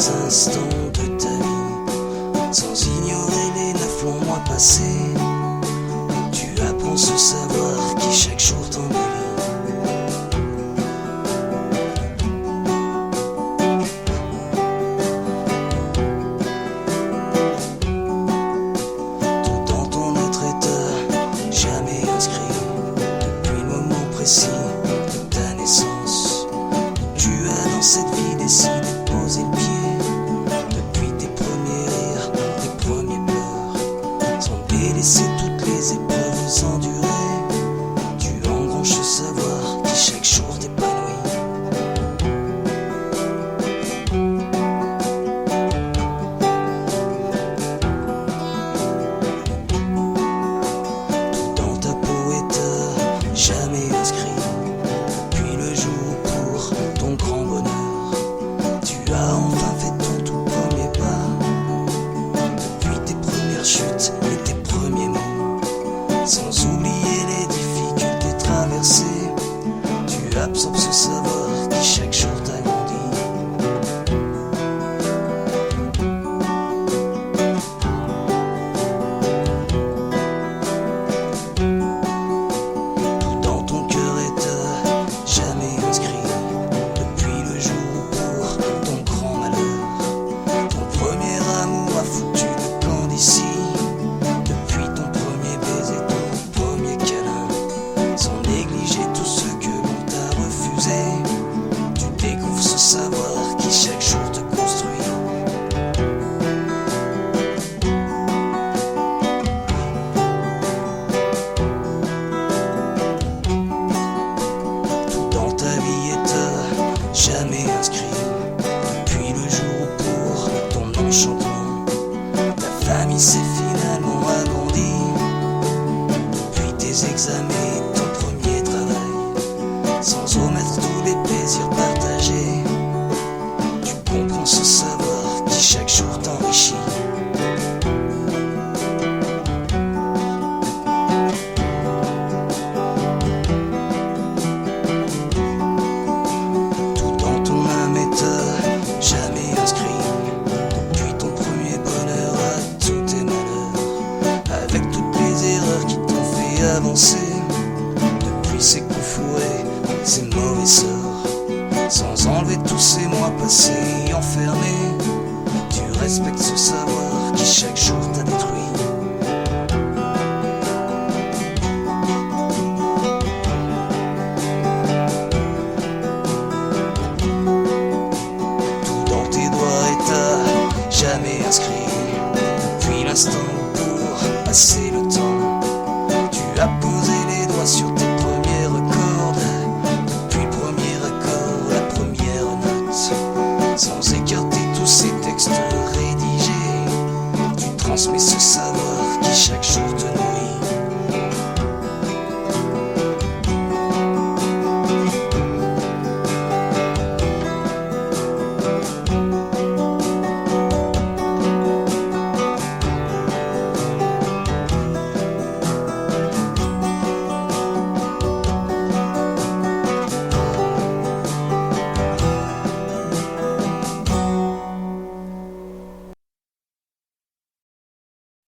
instants de ta vie, sans ignorer les 9 longs mois passés. Tu apprends ce savoir qui chaque jour t'embellit. Tout dans ton être état, jamais inscrit, depuis le moment précis de ta naissance. Tu as dans cette vie décidé de poser le pied, depuis tes premiers rires, tes premiers pleurs, sans délaisser toutes les épreuves endurées. Tu engranges ce savoir qui chaque jour t'épanouit. Tout dans ta peau est jamais inscrit, depuis le jour pour ton grand bonheur. Tu as enfin fait ton tout premier pas, depuis tes premières chutes et tes premiers mots, sans oublier les difficultés traversées. Tu absorbes ce savoir qui chaque jour t'agrandit. Tout dans ton cœur est jamais inscrit, depuis le jour pour ton grand malheur. Ton premier amour a foutu le camp d'ici, depuis ton premier baiser, ton premier câlin, sans négliger tout ce que l'on t'a refusé. Tu découvres ce savoir qui chaque jour te construit. Tout dans ta vie est jamais inscrit, depuis le jour pour ton enchantement. Ta famille s'est finalement agrandie, depuis tes examens et ton premier travail, sans omettre tous les plaisirs partagés. Tu comprends ce savoir qui chaque jour t'enrichit. Tout dans ton âme est jamais inscrit, depuis ton premier bonheur à tous tes malheurs, avec toutes les erreurs qui t'ont fait avancer, depuis ces coups fourrés, ces mauvais sorts, sans enlever tous ces mois passés enfermés. Tu respectes ce savoir qui chaque jour t'a détruit. Tout dans tes doigts est jamais inscrit, depuis l'instant pour passer le temps. Tu as posé les doigts sur tes premières cordes, depuis le premier accord, la première note, sans écarter tous ces textes rédigés. Tu transmets ce savoir